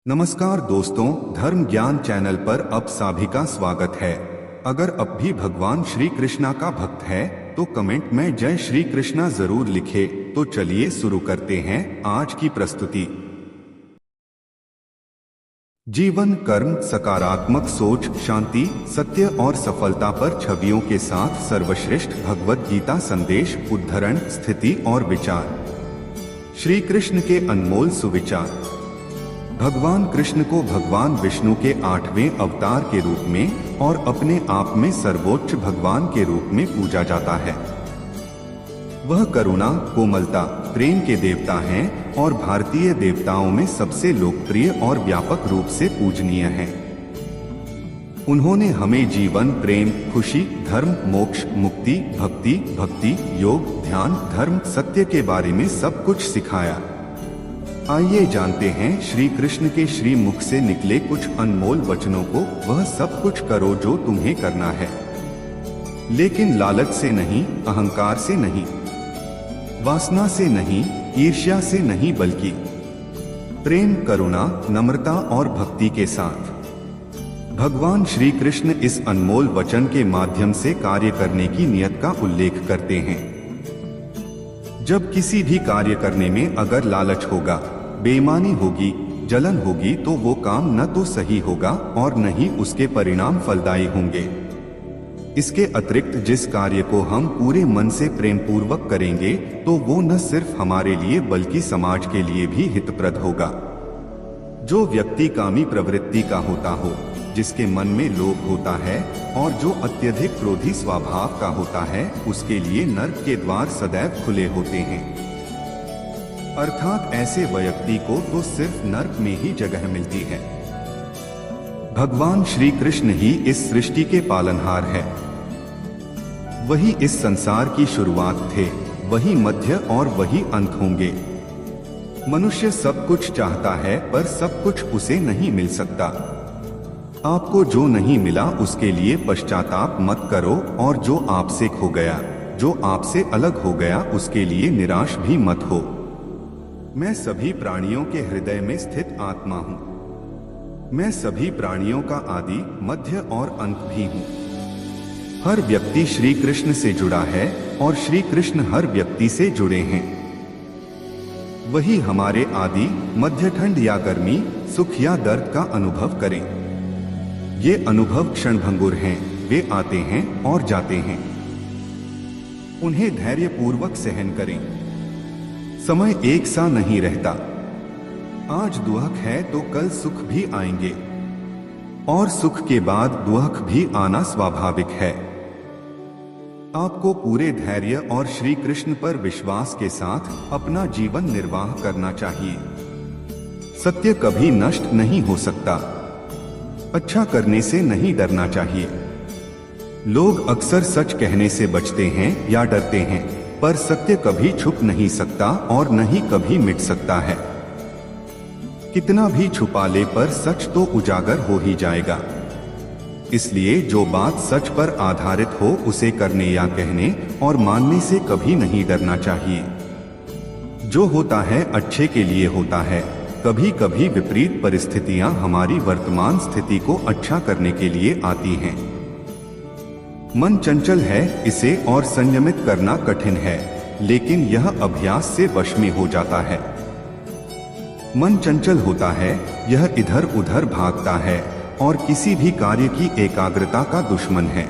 नमस्कार दोस्तों, धर्म ज्ञान चैनल पर आप सभी का स्वागत है। अगर अब भी भगवान श्री कृष्णा का भक्त है तो कमेंट में जय श्री कृष्णा जरूर लिखे। तो चलिए शुरू करते हैं आज की प्रस्तुति। जीवन, कर्म, सकारात्मक सोच, शांति, सत्य और सफलता पर छवियों के साथ सर्वश्रेष्ठ भगवत गीता संदेश, उद्धरण, स्थिति और विचार। श्री कृष्ण के अनमोल सुविचार। भगवान कृष्ण को भगवान विष्णु के 8वें अवतार के रूप में और अपने आप में सर्वोच्च भगवान के रूप में पूजा जाता है। वह करुणा, कोमलता, प्रेम के देवता हैं और भारतीय देवताओं में सबसे लोकप्रिय और व्यापक रूप से पूजनीय हैं। उन्होंने हमें जीवन, प्रेम, खुशी, धर्म, मोक्ष, मुक्ति, भक्ति, योग, ध्यान, धर्म, सत्य के बारे में सब कुछ सिखाया। आइए जानते हैं श्री कृष्ण के श्री मुख से निकले कुछ अनमोल वचनों को। वह सब कुछ करो जो तुम्हें करना है, लेकिन लालच से नहीं, अहंकार से नहीं, वासना से नहीं, ईर्ष्या से नहीं, बल्कि प्रेम, करुणा, नम्रता और भक्ति के साथ। भगवान श्री कृष्ण इस अनमोल वचन के माध्यम से कार्य करने की नियत का उल्लेख करते हैं। जब किसी भी कार्य करने में अगर लालच होगा, बेईमानी होगी, जलन होगी तो वो काम न तो सही होगा और न ही उसके परिणाम फलदायी होंगे। इसके अतिरिक्त जिस कार्य को हम पूरे मन से प्रेम पूर्वक करेंगे तो वो न सिर्फ हमारे लिए बल्कि समाज के लिए भी हितप्रद होगा। जो व्यक्ति कामी प्रवृत्ति का होता हो, जिसके मन में लोभ होता है और जो अत्यधिक क्रोधी स्वभाव का होता है, उसके लिए नर्क के द्वार सदैव खुले होते हैं। अर्थात ऐसे व्यक्ति को तो सिर्फ नर्क में ही जगह मिलती है। भगवान श्री कृष्ण ही इस सृष्टि के पालनहार है। वही इस संसार की शुरुआत थे, वही मध्य और वही अंत होंगे। मनुष्य सब कुछ चाहता है पर सब कुछ उसे नहीं मिल सकता। आपको जो नहीं मिला उसके लिए पश्चाताप मत करो, और जो आपसे खो गया, जो आपसे अलग हो गया, उसके लिए निराश भी मत हो। मैं सभी प्राणियों के हृदय में स्थित आत्मा हूँ। मैं सभी प्राणियों का आदि, मध्य और अंत भी हूँ। हर व्यक्ति श्री कृष्ण से जुड़ा है और श्री कृष्ण हर व्यक्ति से जुड़े हैं। वही हमारे आदि, मध्य, ठंड या गर्मी, सुख या दर्द का अनुभव करें। ये अनुभव क्षणभंगुर हैं, वे आते हैं और जाते हैं। उन्हें धैर्य पूर्वक सहन करें। समय एक सा नहीं रहता। आज दुख है तो कल सुख भी आएंगे, और सुख के बाद दुख भी आना स्वाभाविक है। आपको पूरे धैर्य और श्री कृष्ण पर विश्वास के साथ अपना जीवन निर्वाह करना चाहिए। सत्य कभी नष्ट नहीं हो सकता। अच्छा करने से नहीं डरना चाहिए। लोग अक्सर सच कहने से बचते हैं या डरते हैं, पर सत्य कभी छुप नहीं सकता और न ही कभी मिट सकता है। कितना भी छुपा ले पर सच तो उजागर हो ही जाएगा। इसलिए जो बात सच पर आधारित हो उसे करने या कहने और मानने से कभी नहीं डरना चाहिए। जो होता है अच्छे के लिए होता है। कभी कभी विपरीत परिस्थितियां हमारी वर्तमान स्थिति को अच्छा करने के लिए आती हैं। मन चंचल है, इसे और संयमित करना कठिन है, लेकिन यह अभ्यास से वश में हो जाता है। मन चंचल होता है, यह इधर उधर भागता है और किसी भी कार्य की एकाग्रता का दुश्मन है।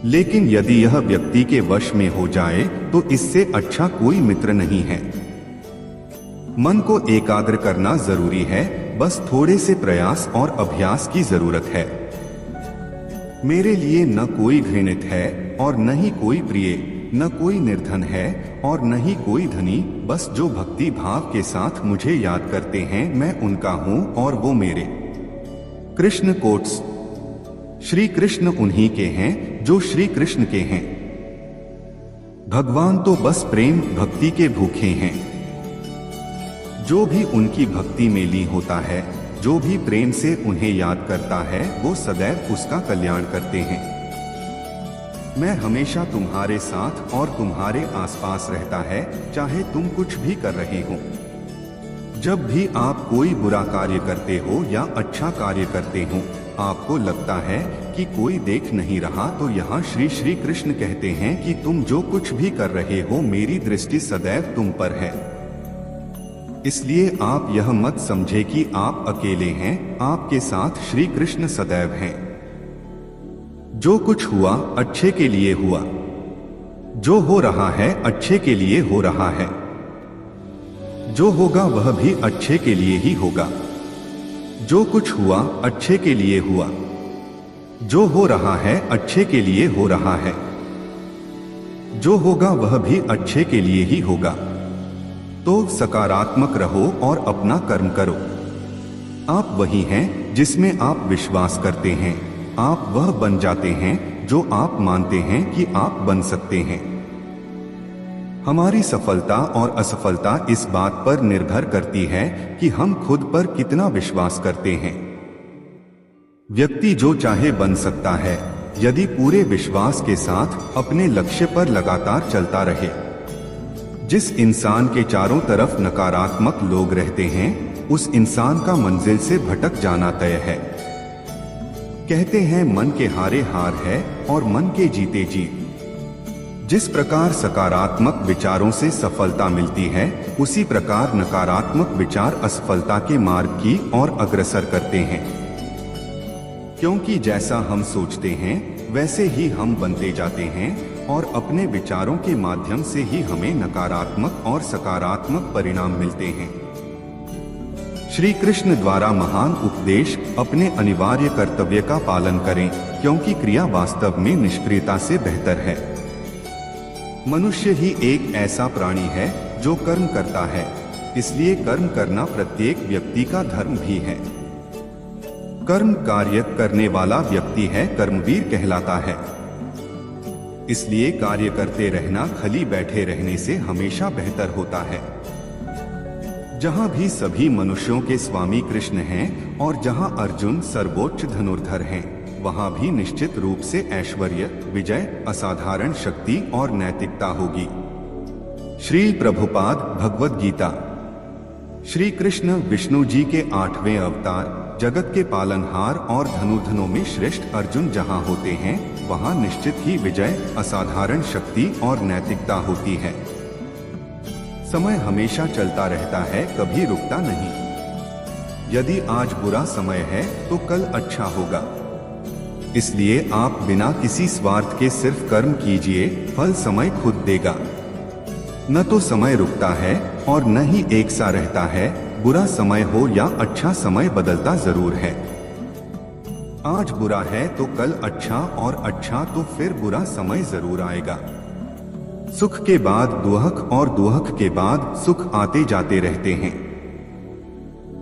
लेकिन यदि यह व्यक्ति के वश में हो जाए तो इससे अच्छा कोई मित्र नहीं है। मन को एकाग्र करना जरूरी है, बस थोड़े से प्रयास और अभ्यास की जरूरत है। मेरे लिए न कोई घृणित है और न ही कोई प्रिय, न कोई निर्धन है और न ही कोई धनी, बस जो भक्ति भाव के साथ मुझे याद करते हैं मैं उनका हूँ और वो मेरे। कृष्ण कोट्स। श्री कृष्ण उन्हीं के हैं जो श्री कृष्ण के हैं। भगवान तो बस प्रेम भक्ति के भूखे हैं। जो भी उनकी भक्ति में लीन होता है, जो भी प्रेम से उन्हें याद करता है, वो सदैव उसका कल्याण करते हैं। मैं हमेशा तुम्हारे साथ और तुम्हारे आसपास रहता है, चाहे तुम कुछ भी कर रहे हो। जब भी आप कोई बुरा कार्य करते हो या अच्छा कार्य करते हो, आपको लगता है कि कोई देख नहीं रहा, तो यहाँ श्री श्री कृष्ण कहते हैं कि तुम जो कुछ भी कर रहे हो, मेरी दृष्टि सदैव तुम पर है। इसलिए आप यह मत समझे कि आप अकेले हैं, आपके साथ श्री कृष्ण सदैव हैं। जो कुछ हुआ अच्छे के लिए हुआ, जो हो रहा है अच्छे के लिए हो रहा है, जो होगा वह भी अच्छे के लिए ही होगा। जो कुछ हुआ अच्छे के लिए हुआ, जो हो रहा है अच्छे के लिए हो रहा है, जो होगा वह भी अच्छे के लिए ही होगा। तो सकारात्मक रहो और अपना कर्म करो। आप वही हैं जिसमें आप विश्वास करते हैं। आप वह बन जाते हैं जो आप मानते हैं कि आप बन सकते हैं। हमारी सफलता और असफलता इस बात पर निर्भर करती है कि हम खुद पर कितना विश्वास करते हैं। व्यक्ति जो चाहे बन सकता है, यदि पूरे विश्वास के साथ अपने लक्ष्य पर लगातार चलता रहे। जिस इंसान के चारों तरफ नकारात्मक लोग रहते हैं, उस इंसान का मंजिल से भटक जाना तय है। कहते हैं मन के हारे हार है और मन के जीते जीत। जिस प्रकार सकारात्मक विचारों से सफलता मिलती है, उसी प्रकार नकारात्मक विचार असफलता के मार्ग की ओर अग्रसर करते हैं। क्योंकि जैसा हम सोचते हैं वैसे ही हम बनते जाते हैं और अपने विचारों के माध्यम से ही हमें नकारात्मक और सकारात्मक परिणाम मिलते हैं। श्री कृष्ण द्वारा महान उपदेश, अपने अनिवार्य कर्तव्य का पालन करें, क्योंकि क्रिया वास्तव में निष्क्रियता से बेहतर है। मनुष्य ही एक ऐसा प्राणी है जो कर्म करता है, इसलिए कर्म करना प्रत्येक व्यक्ति का धर्म भी है। कर्म कार्य करने वाला व्यक्ति है कर्मवीर कहलाता है। इसलिए कार्य करते रहना खाली बैठे रहने से हमेशा बेहतर होता है। जहाँ भी सभी मनुष्यों के स्वामी कृष्ण हैं और जहाँ अर्जुन सर्वोच्च धनुर्धर हैं, वहाँ भी निश्चित रूप से ऐश्वर्य, विजय, असाधारण शक्ति और नैतिकता होगी। श्री प्रभुपाद भगवद गीता। श्री कृष्ण विष्णु जी के 8वें अवतार, जगत के पालनहार और धनुर्धनों में श्रेष्ठ अर्जुन जहाँ होते हैं, वहाँ निश्चित ही विजय, असाधारण शक्ति और नैतिकता होती है। समय हमेशा चलता रहता है, कभी रुकता नहीं। यदि आज बुरा समय है तो कल अच्छा होगा। इसलिए आप बिना किसी स्वार्थ के सिर्फ कर्म कीजिए, फल समय खुद देगा। न तो समय रुकता है और न ही एक सा रहता है। बुरा समय हो या अच्छा समय बदलता जरूर है। आज बुरा है तो कल अच्छा, और अच्छा तो फिर बुरा समय जरूर आएगा। सुख के बाद दुख और दुख के बाद सुख आते जाते रहते हैं।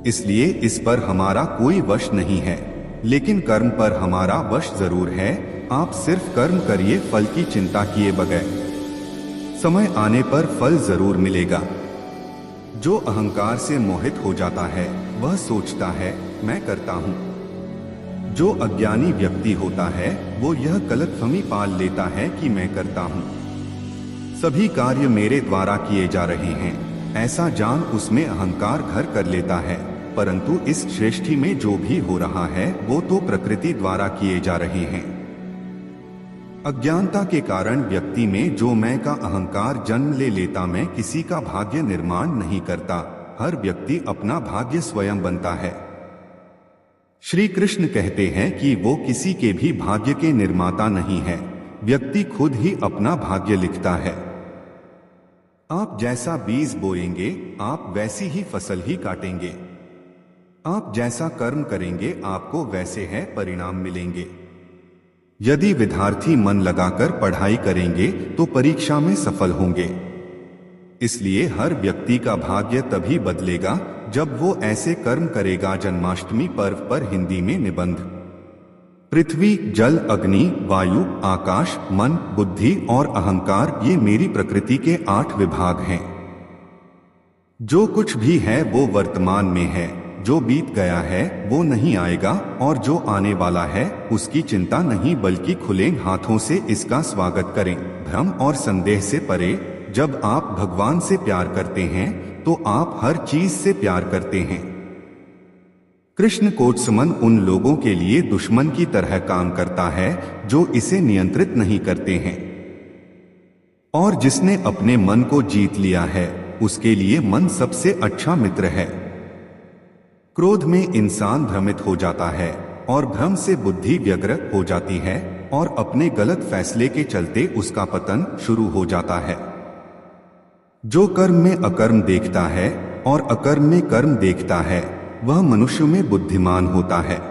इसलिए इस पर हमारा कोई वश नहीं है, लेकिन कर्म पर हमारा वश जरूर है। आप सिर्फ कर्म करिए, फल की चिंता किए बगैर। समय आने पर फल जरूर मिलेगा। जो अहंकार से मोहित हो जाता है, वह सोचता है मैं करता हूँ। जो अज्ञानी व्यक्ति होता है, वो यह गलतफहमी पाल लेता है कि मैं करता हूँ, सभी कार्य मेरे द्वारा किए जा रहे हैं, ऐसा जान उसमें अहंकार घर कर लेता है। परंतु इस सृष्टि में जो भी हो रहा है वो तो प्रकृति द्वारा किए जा रहे हैं। अज्ञानता के कारण व्यक्ति में जो मैं का अहंकार जन्म ले लेता। मैं किसी का भाग्य निर्माण नहीं करता, हर व्यक्ति अपना भाग्य स्वयं बनता है। श्री कृष्ण कहते हैं कि वो किसी के भी भाग्य के निर्माता नहीं है, व्यक्ति खुद ही अपना भाग्य लिखता है। आप जैसा बीज बोएंगे, आप वैसी ही फसल ही काटेंगे। आप जैसा कर्म करेंगे, आपको वैसे है परिणाम मिलेंगे। यदि विद्यार्थी मन लगाकर पढ़ाई करेंगे तो परीक्षा में सफल होंगे। इसलिए हर व्यक्ति का भाग्य तभी बदलेगा जब वो ऐसे कर्म करेगा। जन्माष्टमी पर्व पर हिंदी में निबंध। पृथ्वी, जल, अग्नि, वायु, आकाश, मन, बुद्धि और अहंकार, ये मेरी प्रकृति के 8 विभाग हैं। जो कुछ भी है वो वर्तमान में है, जो बीत गया है वो नहीं आएगा, और जो आने वाला है उसकी चिंता नहीं, बल्कि खुले हाथों से इसका स्वागत करें। भ्रम और संदेह से परे। जब आप भगवान से प्यार करते हैं तो आप हर चीज से प्यार करते हैं। कृष्ण कोत्समन उन लोगों के लिए दुश्मन की तरह काम करता है जो इसे नियंत्रित नहीं करते हैं। और जिसने अपने मन को जीत लिया है उसके लिए मन सबसे अच्छा मित्र है। क्रोध में इंसान भ्रमित हो जाता है और भ्रम से बुद्धि व्यग्र हो जाती है और अपने गलत फैसले के चलते उसका पतन शुरू हो जाता है। जो कर्म में अकर्म देखता है और अकर्म में कर्म देखता है वह मनुष्य में बुद्धिमान होता है।